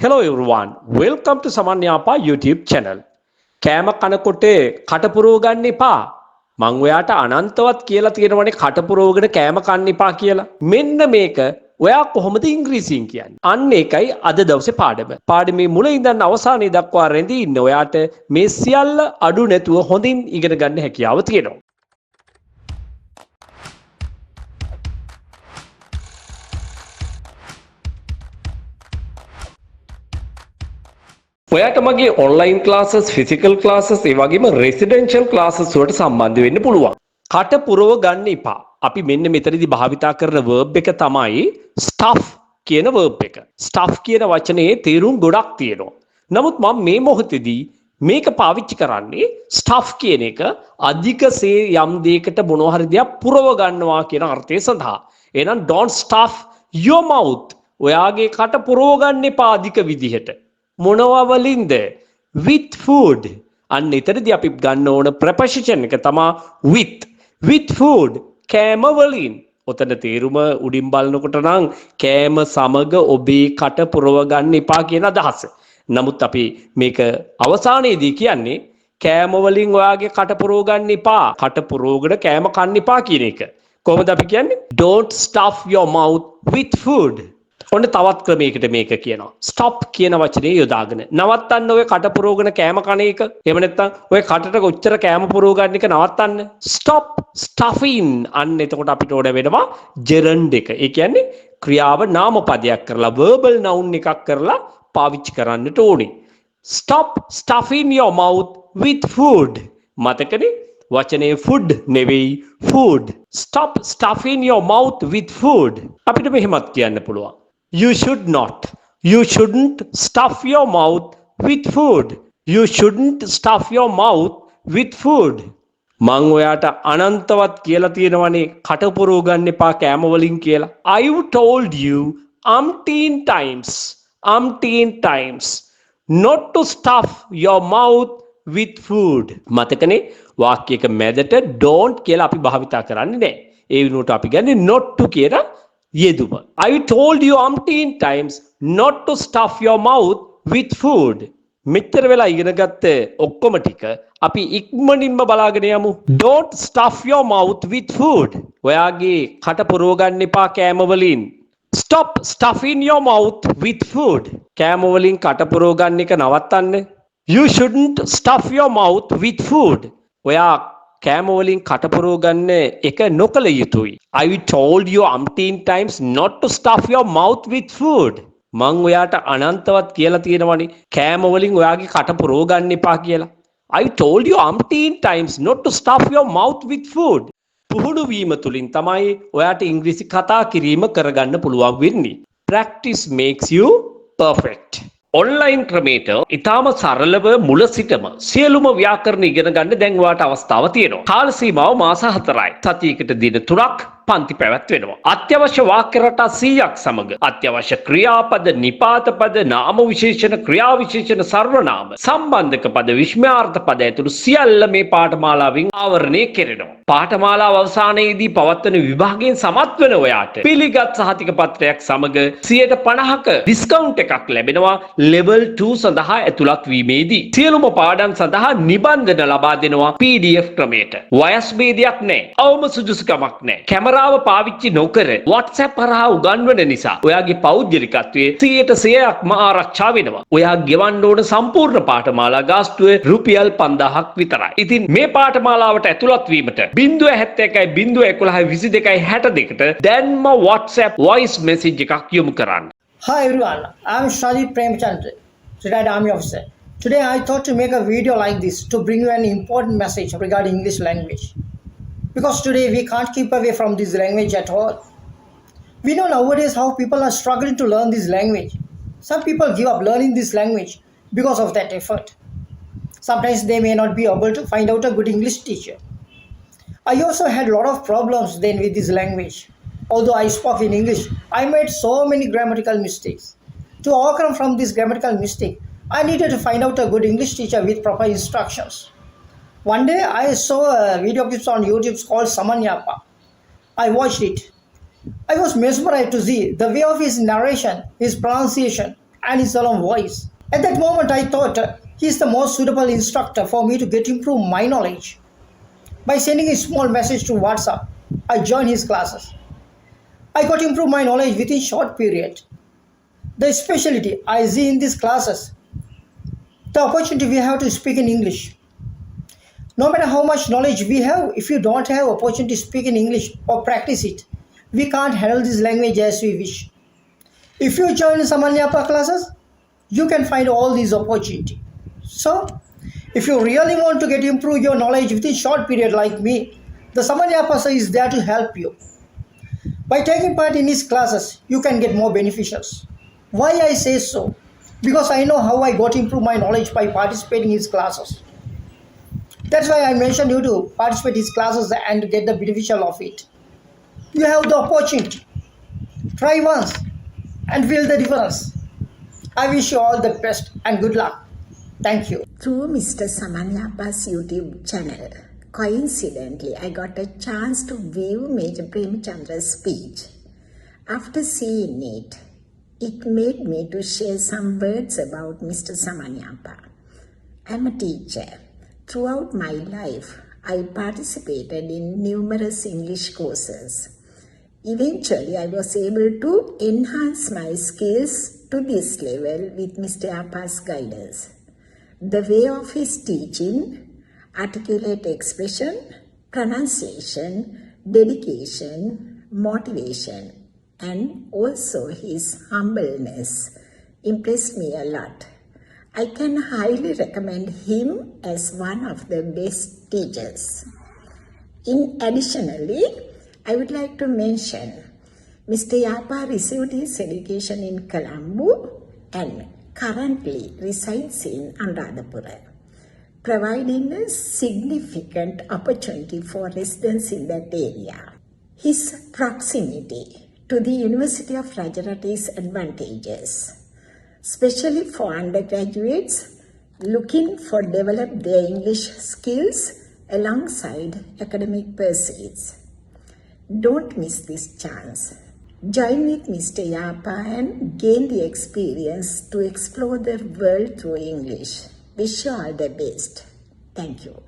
Hello everyone, welcome to Saman Yapa YouTube channel. කෑම කනකොට කට පුරව ගන්න එපා. මං ඔයාට අනන්තවත් කියලා තියෙනවනේ කට පුරවගෙන කෑම කන්න එපා කියලා. මෙන්න මේක ඔයා කොහොමද ඉංග්‍රීසියෙන් කියන්නේ? අන්න ඒකයි අද දවසේ පාඩම. පාඩමේ මුල ඉඳන් අවසානයේ දක්වා රැඳී ඉන්න ඔයාට මේ සියල්ල අඩු නැතුව හොඳින් ඉගෙන ගන්න හැකියාව තියෙනවා. ඔයාට මගේ online classes, physical classes, ඒ වගේම residential classes වලට සම්බන්ධ වෙන්න පුළුවන්. කට පුරව ගන්න එපා. අපි මෙන්න මෙතනදී භාවිතා කරන verb එක තමයි stuff කියන verb එක. stuff කියන වචනේ තේරුම් ගොඩක් තියෙනවා. නමුත් මම මේ මොහොතේදී මේක පාවිච්චි කරන්නේ stuff කියන එක අධිකසේ යම් දෙයකට මොනවා හරි දෙයක් පුරව ගන්නවා කියන අර්ථය සඳහා. එහෙනම් don't stuff your mouth. ඔයාගේ කට පුරව ගන්න එපා අධික විදිහට. මොනවා වලින්ද? with food. අන්න එතනදී අපි ගන්න ඕන preposition එක තමයි with food. කෑම වලින්. ඔතන තේරුම උඩින් බලනකොට නම් කෑම සමග ඔබේ කට පුරව ගන්න එපා කියන අදහස. නමුත් අපි මේක අවසානයේදී කියන්නේ කෑම වලින් ඔයාගේ කට පුරව ගන්න එපා. කට පුරවගෙන කෑම කන්න එපා කියන එක. කොහොමද අපි කියන්නේ? Don't stuff your mouth with food. ඔන්න තවත් ක්‍රමයකට මේක කියනවා. stop කියන වචනේ යොදාගෙන. නවත්තන්න ඔය කට පුරවගෙන කෑම කන එක. එහෙම නැත්නම් ඔය කටට කොච්චර කෑම පුරව ගන්න එක නවත්තන්න. stop stuffing. අන්න එතකොට අපිට ඕන වෙනවා gerund එක. ඒ කියන්නේ ක්‍රියාව නාමපදයක් කරලා verbal noun එකක් කරලා පාවිච්චි කරන්නට ඕනේ. stop stuffing your mouth with food. මතකනේ? වචනේ food නෙවෙයි food. stop stuffing your mouth with food. අපිට මෙහෙමත් කියන්න පුළුවන්. You shouldn't stuff your mouth with food. You shouldn't stuff your mouth with food. මං ඔයාට අනන්තවත් කියලා තියෙනවනේ කට පුරව ගන්න එපා කෑම වලින් කියලා. I've told you umpteen times not to stuff your mouth with food. මතකනේ වාක්‍යයක මැදට don't කියලා අපි භාවිතා කරන්නේ නැහැ. ඒ වෙනුවට අපි ගන්නේ not to කියලා යෙදුම. I told you umpteen times not to stuff your mouth with food. මෙච්චර වෙලා ඉගෙන ගත්ත ඔක්කොම ටික අපි ඉක්මනින්ම බලාගෙන යමු. Don't stuff your mouth with food. ඔයාගේ කට පුරව ගන්න එපා කෑම වලින්. Stop stuffing your mouth with food. කෑම වලින් කට පුරව ගන්න එක නවත්තන්න. You shouldn't stuff your mouth with food. ඔයා කෑම වලින් කට පුරව ගන්න එක නොකළ යුතුයි. I told you umpteen times not to stuff your mouth with food. මං ඔයාට අනන්තවත් කියලා තියෙනවනේ කෑම වලින් ඔයාගේ කට පුරව ගන්න එපා කියලා. I told you umpteen times not to stuff your mouth with food. පුහුණු වීම තුලින් තමයි ඔයාට ඉංග්‍රීසි කතා කිරීම කරගන්න පුළුවන් වෙන්නේ. Practice makes you perfect. Online ක්‍රමයට ඉතාම සරලව මුල සිටම සියලුම ව්‍යාකරණ ඉගෙන ගන්න දැන් ඔයාට අවස්ථාව තියෙනවා. කාල සීමාව මාස 4යි. සතියකට දින 3ක් පන්ති පැවැත්වෙනවා. අත්‍යවශ්‍ය වාක්‍ය රටා 100ක් සමග අත්‍යවශ්‍ය ක්‍රියාපද, නිපාත පද, නාම විශේෂණ, ක්‍රියා විශේෂණ, සර්වනාම, සම්බන්ධක පද, විස්මයාර්ථ පද ඇතුළු සියල්ල මේ පාඨමාලාවෙන් ආවරණය කෙරෙනවා. පාඨමාලාව අවසානයේදී පවත්වන විභාගයෙන් සමත් වෙන ඔයාට පිළිගත් සහතික පත්‍රයක් සමග 50%ක ඩිස්කවුන්ට් එකක් ලැබෙනවා level 2 සඳහා ඇතුළත් වීමේදී. සියලුම පාඩම් සඳහා නිබන්ධන ලබා දෙනවා PDF ක්‍රමයට. වයස් භේදයක් නැහැ. අවම සුදුසුකමක් නැහැ. කැමරාව පාවිච්චි නොකර WhatsApp හරහා උගන්වන නිසා ඔයාගේ පෞද්ගලිකත්වයේ 100%ක්ම ආරක්ෂා වෙනවා. ඔයා ගෙවන්න ඕන සම්පූර්ණ පාඨමාලා ගාස්තුව රුපියල් 5000ක් විතරයි. ඉතින් මේ පාඨමාලාවට ඇතුළත් වීමට 071112262ට දැන්ම WhatsApp voice message එකක් යොමු කරන්න. Hi everyone, I am Shadi Premchandra, retired army officer. Today I thought to make a video like this to bring you an important message regarding English language. Because today we can't keep away from this language at all. We know nowadays how people are struggling to learn this language. Some people give up learning this language because of that effort. Sometimes they may not be able to find out a good English teacher. I also had a lot of problems then with this language. Although I spoke in English, I made so many grammatical mistakes. To overcome from this grammatical mistake, I needed to find out a good English teacher with proper instructions. One day I saw a video clip on YouTube called Saman Yapa. I watched it. I was mesmerized to see the way of his narration, his pronunciation, and his solemn voice. At that moment, I thought he is the most suitable instructor for me to get improve my knowledge. By sending a small message to WhatsApp, I joined his classes. I got improve my knowledge within short period. The specialty I see in these classes, the opportunity we have to speak in English. No matter how much knowledge we have, if you don't have opportunity to speak in English or practice it, we can't handle this language as we wish. If you join Saman Yapa classes, you can find all these opportunity. So, if you really want to get improve your knowledge within short period like me, the Saman Yapa is there to help you. By taking part in his classes, you can get more beneficials. Why I say so? Because I know how I got improve my knowledge by participating in his classes. That's why I mentioned you to participate in his classes and get the beneficial of it. You have the opportunity. Try once and feel the difference. I wish you all the best and good luck. Thank you. Through Mr. Saman Yapa's YouTube channel, coincidentally, I got a chance to view Major Premchandra's speech. After seeing it, it made me to share some words about Mr. Saman Yapa. I'm a teacher. Throughout my life, I participated in numerous English courses. Eventually, I was able to enhance my skills to this level with Mr. Yapa's guidance. The way of his teaching, articulate expression, pronunciation, dedication, motivation, and also his humbleness impressed me a lot. I can highly recommend him as one of the best teachers. Additionally, I would like to mention Mr. Yapa received his education in Colombo and currently resides in Anuradhapura, providing a significant opportunity for residents in that area. His proximity to the University of Gujarat is advantageous, especially for undergraduates looking for develop their English skills alongside academic pursuits. Don't miss this chance. Join with Mr. Yapa and gain the experience to explore the world through English. Wish you all the best. Thank you.